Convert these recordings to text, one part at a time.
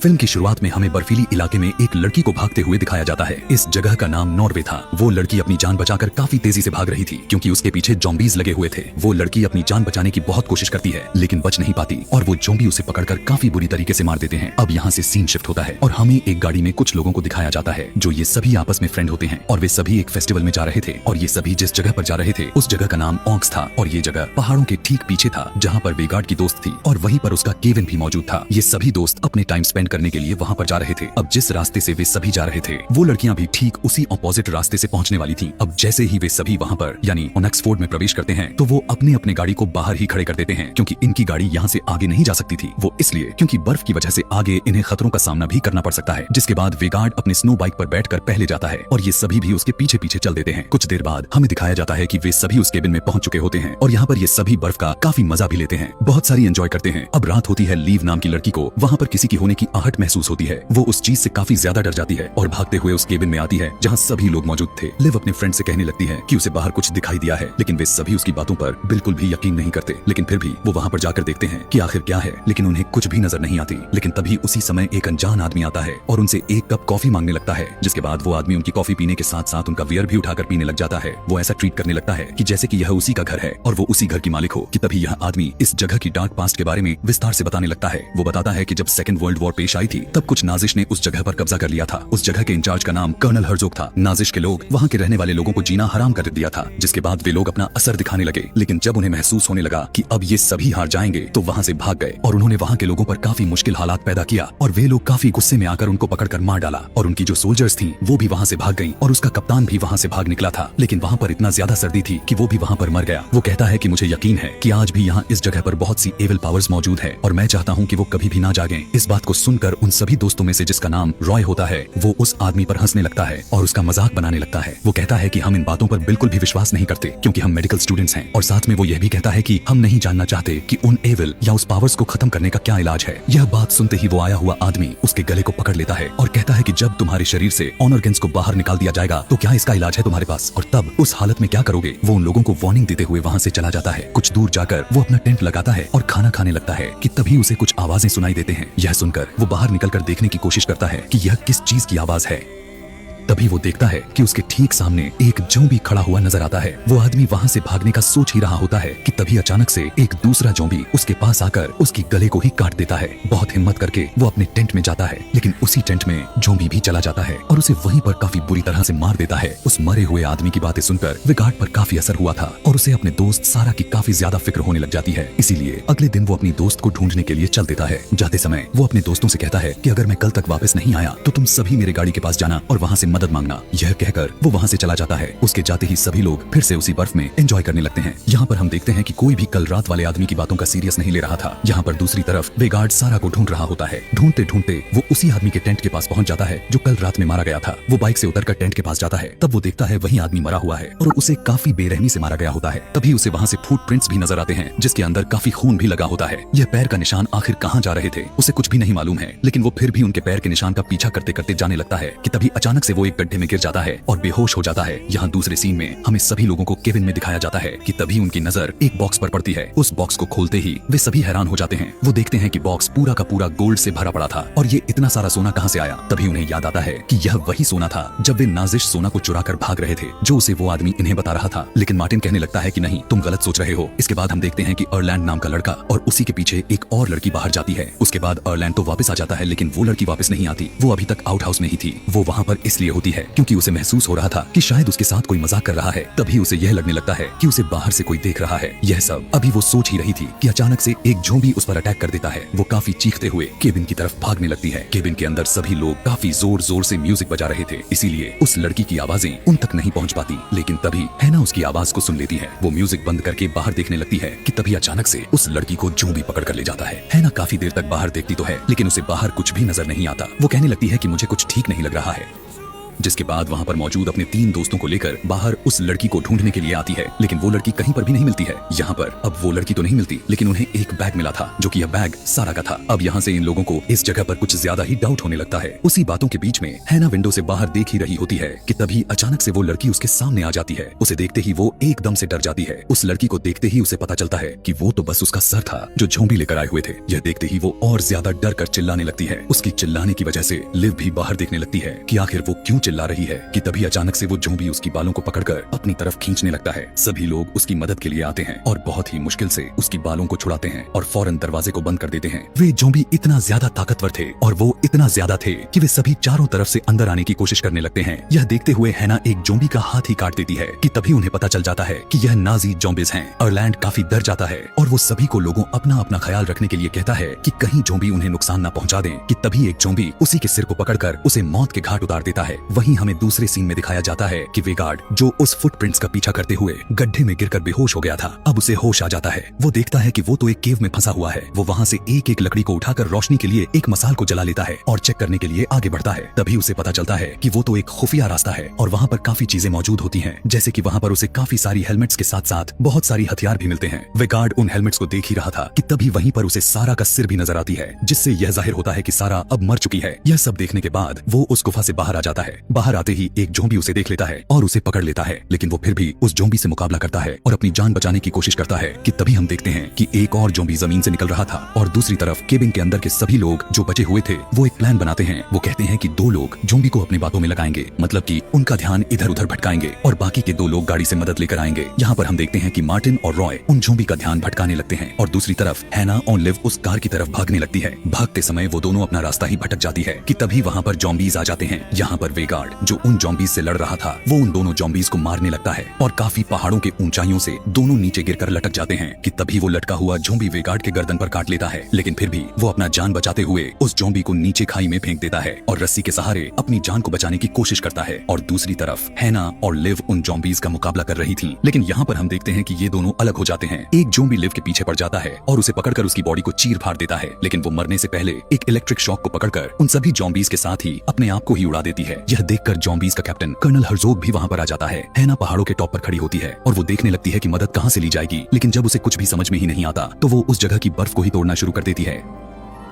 Film की शुरुआत में हमें बर्फीली इलाके में एक लड़की को भागते हुए दिखाया जाता है। इस जगह का नाम नॉर्वे था। वो लड़की अपनी जान बचाकर काफी तेजी से भाग रही थी क्योंकि उसके पीछे ज़ॉम्बीज़ लगे हुए थे। वो लड़की अपनी जान बचाने की बहुत कोशिश करती है लेकिन बच नहीं पाती और वो ज़ॉम्बी उसे पकड़कर काफी बुरी तरीके से मार देते हैं। अब यहाँ से सीन शिफ्ट होता है और हमें एक गाड़ी में कुछ लोगों को दिखाया जाता है जो ये सभी आपस में फ्रेंड होते हैं और वे सभी एक फेस्टिवल में जा रहे थे और ये सभी जिस जगह पर जा रहे थे उस जगह का नाम ऑक्स था और ये जगह पहाड़ों के ठीक पीछे था जहाँ पर वेगार्ड की दोस्त थी और वहीं पर उसका केविन भी मौजूद था। ये सभी दोस्त अपने टाइम स्पेंड करने के लिए वहाँ पर जा रहे थे। अब जिस रास्ते से वे सभी जा रहे थे वो लड़कियां भी ठीक उसी ऑपोजिट रास्ते से पहुंचने वाली थीं। अब जैसे ही वे सभी वहाँ पर यानी ऑनेक्सफोर्ड में प्रवेश करते हैं तो वो अपने अपने गाड़ी को बाहर ही खड़े कर देते हैं क्योंकि इनकी गाड़ी यहाँ से आगे नहीं जा सकती थी। वो इसलिए क्योंकि बर्फ की वजह से आगे इन्हें खतरों का सामना भी करना पड़ सकता है। जिसके बाद वेगार्ड अपने स्नो बाइक पर बैठकर पहले जाता है और ये सभी भी उसके पीछे पीछे चल देते हैं। कुछ देर बाद हमें दिखाया जाता है कि वे सभी उस केबिन में पहुंच चुके होते हैं और यहाँ पर ये सभी बर्फ का काफी मजा भी लेते हैं, बहुत सारी एंजॉय करते हैं। अब रात होती है। लीव नाम की लड़की को वहाँ पर किसी की होने की आहट महसूस होती है। वो उस चीज से काफी ज्यादा डर जाती है और भागते हुए उस केबिन में आती है जहाँ सभी लोग मौजूद थे। लिव अपने फ्रेंड से कहने लगती है कि उसे बाहर कुछ दिखाई दिया है लेकिन वे सभी उसकी बातों पर बिल्कुल भी यकीन नहीं करते। लेकिन फिर भी वो वहाँ पर जाकर देखते हैं कि आखिर क्या है लेकिन उन्हें कुछ भी नजर नहीं आती। लेकिन तभी उसी समय एक अनजान आदमी आता है और उनसे एक कप कॉफी मांगने लगता है। जिसके बाद वो आदमी उनकी कॉफी पीने के साथ साथ उनका बियर भी उठाकर पीने लग जाता है। वो ऐसा ट्रीट करने लगता है कि जैसे कि यह उसी का घर है और वो उसी घर की मालिक हो। कि तभी यह आदमी इस जगह की डार्क पास्ट के बारे में विस्तार से बताने लगता है। वो बताता है कि जब सेकंड वर्ल्ड वॉर पेश आई थी तब कुछ नाजिश ने उस जगह पर कब्जा कर लिया था। उस जगह के इंचार्ज का नाम कर्नल हर्जोग था। नाजिश के लोग वहाँ के रहने वाले लोगों को जीना हराम कर दिया था। जिसके बाद वे लोग अपना असर दिखाने लगे लेकिन जब उन्हें महसूस होने लगा कि अब ये सभी हार जाएंगे तो वहाँ से भाग गए और उन्होंने वहाँ के लोगों पर काफी मुश्किल हालात पैदा किया और वे लोग काफी गुस्से में आकर उनको पकड़कर मार डाला और उनकी जो सोल्जर्स थी वो भी वहाँ से भाग गयी और उसका कप्तान भी वहाँ से भाग निकला था। लेकिन वहाँ पर इतना ज्यादा सर्दी थी कि वो भी वहाँ पर मर गया। वो कहता है कि मुझे यकीन है कि आज भी यहाँ इस जगह पर बहुत सी एविल पावर्स मौजूद है और मैं चाहता हूँ कि वो कभी भी ना जागें। इस बात को सुनकर उन सभी दोस्तों में से जिसका नाम रॉय होता है वो उस आदमी पर हंसने लगता है और उसका मजाक बनाने लगता है। वो कहता है कि हम इन बातों पर बिल्कुल भी विश्वास नहीं करते क्योंकि हम मेडिकल स्टूडेंट्स हैं और साथ में वो यह भी कहता है कि हम नहीं जानना चाहते कि उन एविल या उस पावर्स को खत्म करने का क्या इलाज है। यह बात सुनते ही वो आया हुआ आदमी उसके गले को पकड़ लेता है और कहता है कि जब तुम्हारे शरीर से ऑर्गन्स को बाहर निकाल दिया जाएगा तो क्या इसका इलाज है तुम्हारे पास और तब उस हालत में क्या करोगे। वो उन लोगों को वार्निंग देते हुए वहाँ से चला जाता है। कुछ दूर जाकर वो अपना टेंट लगाता है और खाना खाने लगता है कि तभी उसे कुछ आवाजें सुनाई देते हैं। यह सुनकर वो बाहर निकलकर देखने की कोशिश करता है कि यह किस चीज की आवाज है। तभी वो देखता है कि उसके ठीक सामने एक ज़ॉम्बी खड़ा हुआ नजर आता है। वो आदमी वहाँ से भागने का सोच ही रहा होता है कि तभी अचानक से एक दूसरा ज़ॉम्बी उसके पास आकर उसकी गले को ही काट देता है। बहुत हिम्मत करके वो अपने टेंट में जाता है लेकिन उसी टेंट में ज़ॉम्बी भी चला जाता है और उसे वहीं पर काफी बुरी तरह से मार देता है। उस मरे हुए आदमी की बातें सुनकर वेगार्ड पर काफी असर हुआ था और उसे अपने दोस्त सारा की काफी ज्यादा फिक्र होने लग जाती है। इसीलिए अगले दिन वो अपनी दोस्त को ढूंढने के लिए चल देता है। जाते समय वो अपने दोस्तों से कहता है कि अगर मैं कल तक वापस नहीं आया तो तुम सभी मेरे गाड़ी के पास जाना और वहाँ से मदद मांगना। यह कहकर वो वहाँ से चला जाता है। उसके जाते ही सभी लोग फिर से उसी बर्फ में एंजॉय करने लगते हैं। यहाँ पर हम देखते हैं कि कोई भी कल रात वाले आदमी की बातों का सीरियस नहीं ले रहा था। यहाँ पर दूसरी तरफ वेगार्ड सारा को ढूंढ रहा होता है। ढूंढते ढूंढते वो उसी आदमी के टेंट के पास पहुंच जाता है जो कल रात में मारा गया था। वो बाइक से उतरकर टेंट के पास जाता है। तब वो देखता है वही आदमी मरा हुआ है और उसे काफी बेरहमी से मारा गया होता है। तभी उसे वहाँ से फुटप्रिंट्स भी नजर आते हैं जिसके अंदर काफी खून भी लगा होता है। यह पैर का निशान आखिर कहाँ जा रहे थे उसे कुछ भी नहीं मालूम है लेकिन वो फिर भी उनके पैर के निशान का पीछा करते करते जाने लगता है कि तभी अचानक से वो एक गड्ढे में गिर जाता है और बेहोश हो जाता है। यहाँ दूसरे सीन में हमें सभी लोगों को केबिन में दिखाया जाता है कि तभी उनकी नजर एक बॉक्स पर पड़ती है। उस बॉक्स को खोलते ही वे सभी हैरान हो जाते हैं। वो देखते हैं कि बॉक्स पूरा का पूरा गोल्ड से भरा पड़ा था और ये इतना सारा सोना कहाँ से आया। तभी उन्हें याद आता है कि यह वही सोना था जब वे नाजिश सोना को चुरा कर भाग रहे थे जो उसे वो आदमी इन्हें बता रहा था। लेकिन मार्टिन कहने लगता है कि नहीं तुम गलत सोच रहे हो। इसके बाद हम देखते हैं कि अर्लैंड नाम का लड़का और उसी के पीछे एक और लड़की बाहर जाती है। उसके बाद अर्लैंड तो वापस आ जाता है लेकिन वो लड़की वापस नहीं आती। वो अभी तक आउट हाउस में ही थी। वो वहाँ पर इसलिए होती है क्योंकि उसे महसूस हो रहा था कि शायद उसके साथ कोई मजाक कर रहा है। तभी उसे यह लगने लगता है कि उसे बाहर से कोई देख रहा है। यह सब अभी वो सोच ही रही थी कि अचानक से एक ज़ॉम्बी उस पर अटैक कर देता है। वो काफी चीखते हुए केबिन की तरफ भागने लगती है। केबिन के अंदर सभी लोग काफी जोर जोर से म्यूजिक बजा रहे थे इसीलिए उस लड़की की आवाजें उन तक नहीं पहुंच पाती। लेकिन तभी हैना उसकी आवाज को सुन लेती है। वो म्यूजिक बंद करके बाहर देखने लगती है कि तभी अचानक से उस लड़की को ज़ॉम्बी पकड़ कर ले जाता है। हैना काफी देर तक बाहर देखती तो है लेकिन उसे बाहर कुछ भी नजर नहीं आता। वो कहने लगती है कि मुझे कुछ ठीक नहीं लग रहा है। जिसके बाद वहाँ पर मौजूद अपने 3 दोस्तों को लेकर बाहर उस लड़की को ढूंढने के लिए आती है, लेकिन वो लड़की कहीं पर भी नहीं मिलती है। यहाँ पर अब वो लड़की तो नहीं मिलती, लेकिन उन्हें एक बैग मिला था जो कि यह बैग सारा का था। अब यहाँ से इन लोगों को इस जगह पर कुछ ज्यादा ही डाउट होने लगता है। उसी बातों के बीच में हैना विंडो से बाहर देख ही रही होती है कि तभी अचानक से वो लड़की उसके सामने आ जाती है। उसे देखते ही वो एकदम से डर जाती है। उस लड़की को देखते ही उसे पता चलता है कि वो तो बस उसका सर था जो ज़ॉम्बी लेकर आए हुए थे। यह देखते ही वो और ज्यादा डर कर चिल्लाने लगती है। उसकी चिल्लाने की वजह से लिव भी बाहर देखने लगती है कि आखिर वो क्यों चिल्ला रही है कि तभी अचानक से वो ज़ॉम्बी उसकी बालों को पकड़कर अपनी तरफ खींचने लगता है। सभी लोग उसकी मदद के लिए आते हैं और बहुत ही मुश्किल से उसकी बालों को छुड़ाते हैं और फौरन दरवाजे को बंद कर देते हैं। वे ज़ॉम्बी इतना ज्यादा ताकतवर थे और वो इतना ज्यादा थे कि वे सभी चारों तरफ से अंदर आने की कोशिश करने लगते हैं। यह देखते हुए हैना एक ज़ॉम्बी का हाथ ही काट देती है कि तभी उन्हें पता चल जाता है कि यह नाजी ज़ॉम्बीज हैं। अर्लैंड काफी डर जाता है और वो सभी को लोगों अपना अपना ख्याल रखने के लिए कहता है कि कहीं ज़ॉम्बी उन्हें नुकसान न पहुंचा दें कि तभी एक ज़ॉम्बी उसी के सिर को पकड़कर उसे मौत के घाट उतार देता है। वहीं हमें दूसरे सीन में दिखाया जाता है कि वेगार्ड जो उस फुटप्रिंट्स का पीछा करते हुए गड्ढे में गिरकर बेहोश हो गया था, अब उसे होश आ जाता है। वो देखता है कि वो तो एक केव में फंसा हुआ है। वो वहाँ से एक एक लकड़ी को उठाकर रोशनी के लिए एक मसाल को जला लेता है और चेक करने के लिए आगे बढ़ता है। तभी उसे पता चलता है कि वो तो एक खुफिया रास्ता है और वहाँ पर काफी चीजें मौजूद होती हैं, जैसे कि वहाँ पर उसे काफी सारी हेलमेट्स के साथ साथ बहुत सारी हथियार भी मिलते हैं। वेगार्ड उन हेलमेट्स को देख ही रहा था कि तभी वहीं पर उसे सारा का सिर भी नजर आती है, जिससे यह जाहिर होता है कि सारा अब मर चुकी है। यह सब देखने के बाद वो उस गुफा से बाहर आ जाता है। बाहर आते ही एक ज़ॉम्बी उसे देख लेता है और उसे पकड़ लेता है, लेकिन वो फिर भी उस ज़ॉम्बी से मुकाबला करता है और अपनी जान बचाने की कोशिश करता है कि तभी हम देखते हैं कि एक और ज़ॉम्बी जमीन से निकल रहा था और दूसरी तरफ केबिन के अंदर के सभी लोग जो बचे हुए थे वो एक प्लान बनाते हैं। वो कहते हैं कि 2 लोग ज़ॉम्बी को अपनी बातों में लगाएंगे, मतलब कि उनका ध्यान इधर उधर भटकाएंगे और बाकी के 2 लोग गाड़ी से मदद लेकर आएंगे। यहाँ पर हम देखते हैं कि मार्टिन और रॉय उन ज़ॉम्बी का ध्यान भटकाने लगते हैं और दूसरी तरफ हैना और लिव उस कार की तरफ भागने लगती है। भागते समय वो दोनों अपना रास्ता ही भटक जाती है कि तभी वहाँ पर ज़ॉम्बीज आ जाते हैं। यहाँ पर वेगार्ड जो उन ज़ॉम्बीज से लड़ रहा था वो उन दोनों ज़ॉम्बीज को मारने लगता है और काफी पहाड़ों के ऊंचाइयों से दोनों नीचे गिरकर लटक जाते हैं कि तभी वो लटका हुआ ज़ॉम्बी वेगार्ड के गर्दन पर काट लेता है, लेकिन फिर भी वो अपना जान बचाते हुए उस ज़ॉम्बी को नीचे खाई में फेंक देता है और रस्सी के सहारे अपनी जान को बचाने की कोशिश करता है। और दूसरी तरफ हैना और लिव उन ज़ॉम्बीज का मुकाबला कर रही थी, लेकिन यहाँ पर हम देखते हैं कि ये दोनों अलग हो जाते हैं। एक ज़ॉम्बी लिव के पीछे पड़ जाता है और उसे पकड़कर उसकी बॉडी को चीर फाड़ देता है, लेकिन वो मरने से पहले एक इलेक्ट्रिक शॉक को पकड़कर उन सभी ज़ॉम्बीज के साथ ही अपने आप को ही उड़ा देती है। यह देखकर ज़ॉम्बीज का कैप्टन कर्नल हर्जोग भी वहाँ पर आ जाता है। हैना पहाड़ों के टॉप पर खड़ी होती है और वो देखने लगती है कि मदद कहाँ से ली जाएगी, लेकिन जब उसे कुछ भी समझ में ही नहीं आता तो वो उस जगह की बर्फ को ही तोड़ना शुरू कर देती है।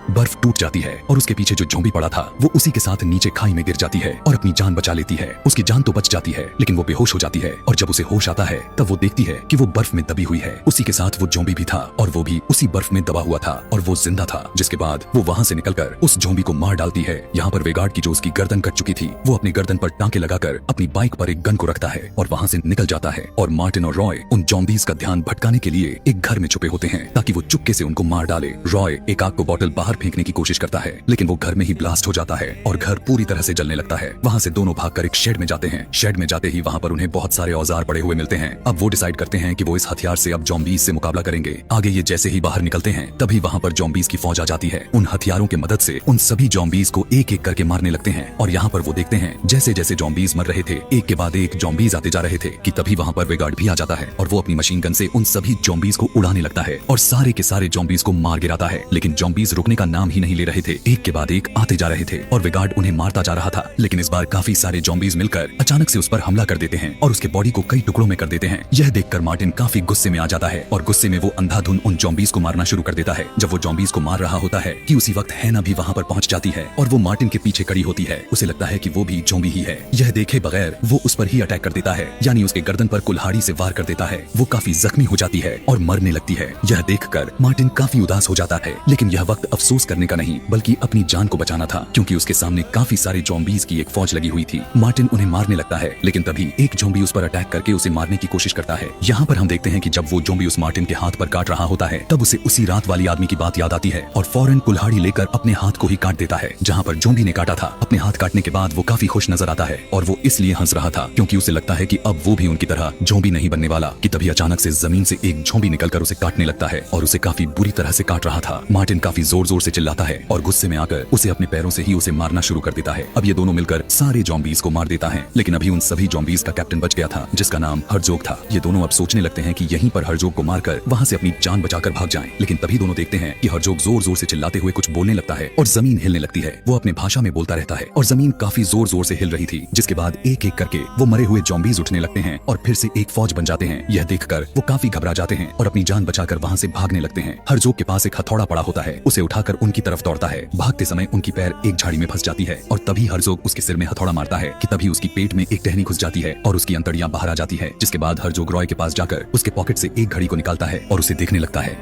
बर्फ टूट जाती है और उसके पीछे जो ज़ॉम्बी पड़ा था वो उसी के साथ नीचे खाई में गिर जाती है और अपनी जान बचा लेती है। उसकी जान तो बच जाती है, लेकिन वो बेहोश हो जाती है और जब उसे होश आता है तब वो देखती है कि वो बर्फ में दबी हुई है। उसी के साथ वो ज़ॉम्बी भी था और वो भी उसी बर्फ में दबा हुआ था और वो जिंदा था। जिसके बाद वो वहाँ से निकलकर उस ज़ॉम्बी को मार डालती है। यहाँ पर वेगार्ड की जो उसकी गर्दन कट चुकी थी वो अपनी गर्दन पर टांके लगाकर अपनी बाइक पर एक गन को रखता है और वहाँ से निकल जाता है। और मार्टिन और रॉय उन ज़ॉम्बीज का ध्यान भटकाने के लिए एक घर में छुपे होते हैं ताकि वो चुपके से उनको मार डाले। रॉय एक आग को बॉटल बाहर फेंकने की कोशिश करता है, लेकिन वो घर में ही ब्लास्ट हो जाता है और घर पूरी तरह से जलने लगता है। वहाँ से दोनों भागकर एक शेड में जाते हैं। शेड में जाते ही वहाँ पर उन्हें बहुत सारे औजार पड़े हुए मिलते हैं। अब वो डिसाइड करते हैं कि वो इस हथियार से अब ज़ॉम्बीज से मुकाबला करेंगे। आगे ये जैसे ही बाहर निकलते हैं तभी वहाँ पर ज़ॉम्बीज की फौज आ जाती है। उन हथियारों की मदद से उन सभी ज़ॉम्बीज को एक एक करके मारने लगते हैं और यहाँ पर वो देखते हैं जैसे जैसे ज़ॉम्बीज मर रहे थे एक के बाद एक ज़ॉम्बीज आते जा रहे थे कि तभी वहाँ पर वेगार्ड भी आ जाता है और वो अपनी मशीन गन से उन सभी ज़ॉम्बीज को उड़ाने लगता है और सारे के सारे ज़ॉम्बीज को मार गिराता है। लेकिन ज़ॉम्बीज रुकने का नाम ही नहीं ले रहे थे, एक के बाद एक आते जा रहे थे और वेगार्ड उन्हें मारता जा रहा था। लेकिन इस बार काफी सारे ज़ॉम्बीज मिलकर अचानक से उस पर हमला कर देते हैं और उसके बॉडी को कई टुकड़ों में कर देते हैं। यह देखकर मार्टिन काफी गुस्से में आ जाता है और गुस्से में वो अंधाधुन उन ज़ॉम्बीज को मारना शुरू कर देता है। जब वो ज़ॉम्बीज को मार रहा होता है कि उसी वक्त हैना भी वहाँ पर पहुँच जाती है और वो मार्टिन के पीछे खड़ी होती है। उसे लगता है कि वो भी ज़ॉम्बी ही है। यह देखे बगैर वो उस पर ही अटैक कर देता है, यानी उसके गर्दन पर कुल्हाड़ी से वार कर देता है। वो काफी जख्मी हो जाती है और मरने लगती है। यह देखकर मार्टिन काफी उदास हो जाता है, लेकिन यह वक्त अफसोस करने का नहीं बल्कि अपनी जान को बचाना था, क्योंकि उसके सामने काफी सारे ज़ॉम्बीज की एक फौज लगी हुई थी। मार्टिन उन्हें मारने लगता है, लेकिन तभी एक ज़ॉम्बी उस पर अटैक करके उसे मारने की कोशिश करता है। यहाँ पर हम देखते हैं कि जब वो ज़ॉम्बी उस मार्टिन के हाथ पर काट रहा होता है तब उसे उसी रात वाली आदमी की बात याद आती है और फौरन कुल्हाड़ी लेकर अपने हाथ को ही काट देता है जहाँ पर ज़ॉम्बी ने काटा था। अपने हाथ काटने के बाद वो काफी खुश नजर आता है और वो इसलिए हंस रहा था क्योंकि उसे लगता है कि अब वो भी उनकी तरह ज़ॉम्बी नहीं बनने वाला। कि तभी अचानक से जमीन से एक ज़ॉम्बी निकलकर उसे काटने लगता है और उसे काफी बुरी तरह से काट रहा था। मार्टिन काफी जोर जोर जोर से चिल्लाता है और गुस्से में आकर उसे अपने पैरों से ही उसे मारना शुरू कर देता है। अब ये दोनों मिलकर सारे जॉम्बीज को मार देता है, लेकिन अभी उन सभी जॉम्बीज का कैप्टन बच गया था जिसका नाम हर्जोग था। ये दोनों अब सोचने लगते हैं कि यहीं पर हर्जोग को मारकर वहां से अपनी जान बचाकर भाग जाएं। लेकिन तभी दोनों देखते हैं कि हर्जोग जोर जोर से चिल्लाते हुए कुछ बोलने लगता है और जमीन हिलने लगती है। वो अपने भाषा में बोलता रहता है और जमीन काफी जोर जोर से हिल रही थी, जिसके बाद एक एक करके वो मरे हुए जॉम्बीज उठने लगते हैं और फिर से एक फौज बन जाते हैं। यह देखकर वो काफी घबरा जाते हैं और अपनी जान बचाकर वहां से भागने लगते हैं। हर्जोग के पास एक हथौड़ा पड़ा होता है, उसे उठाकर उनकी तरफ दौड़ता है। भागते समय उनकी पैर एक झाड़ी में फंस जाती है और तभी हर्जोग उसके सिर में हथौड़ा मारता है कि तभी उसकी पेट में एक टहनी घुस जाती है और उसकी अंतड़ियां बाहर आ जाती है। जिसके बाद हर्जोग रॉय के पास जाकर उसके पॉकेट से एक घड़ी को निकालता है और उसे देखने लगता है।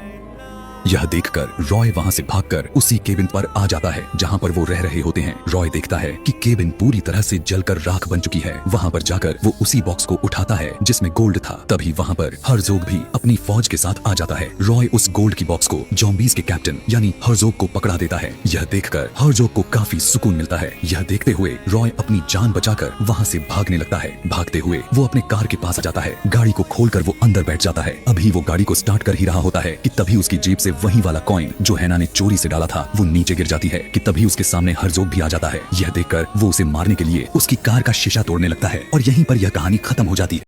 यह देखकर रॉय वहां से भागकर उसी केबिन पर आ जाता है जहां पर वो रह रहे होते हैं। रॉय देखता है कि केबिन पूरी तरह से जलकर राख बन चुकी है। वहां पर जाकर वो उसी बॉक्स को उठाता है जिसमें गोल्ड था। तभी वहां पर हर्जोग भी अपनी फौज के साथ आ जाता है। रॉय उस गोल्ड की बॉक्स को जॉम्बीज के कैप्टन यानी हर्जोग को पकड़ा देता है। यह देखकर हर्जोग को काफी सुकून मिलता है। यह देखते हुए रॉय अपनी जान बचाकर वहां से भागने लगता है। भागते हुए वो अपने कार के पास आ जाता है। गाड़ी को खोलकर वो अंदर बैठ जाता है। अभी वो गाड़ी को स्टार्ट कर ही रहा होता है कि तभी उसकी जेब से वही वाला कॉइन जो हैना ने चोरी से डाला था वो नीचे गिर जाती है कि तभी उसके सामने हर्जोग भी आ जाता है। यह देखकर वो उसे मारने के लिए उसकी कार का शीशा तोड़ने लगता है और यहीं पर यह कहानी खत्म हो जाती है।